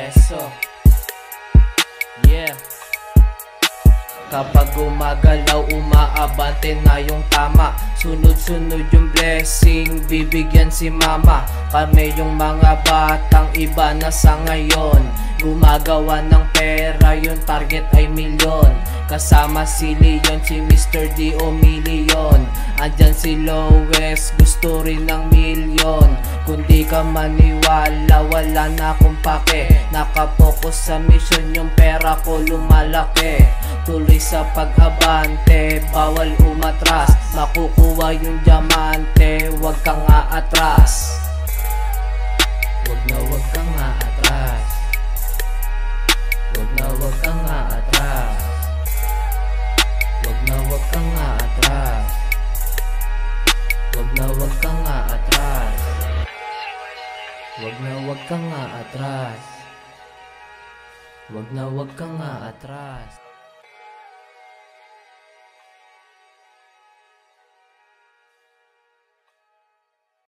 Eso. Yeah. Kapag gumagalaw, umaabante na yung tama. Sunod-sunod yung blessing, bibigyan si mama. Kami yung mga batang iba na sa ngayon, gumagawa ng pera, yung target ay milyon. Kasama si Leon, si Mr. D o Million. Andyan si Lois, gusto rin ng milyon. Kung di ka maniwala, wala na akong pake. Nakapokus sa mission, yung pera ko lumalaki. Tuloy sa pag-abante, bawal umatras. Makukuha yung diamante, wag kang aatras. Wag kang aatras. Wag kang aatras. Wag kang aatras. Wag kang aatras. Wag kang aatras. Wag kang aatras.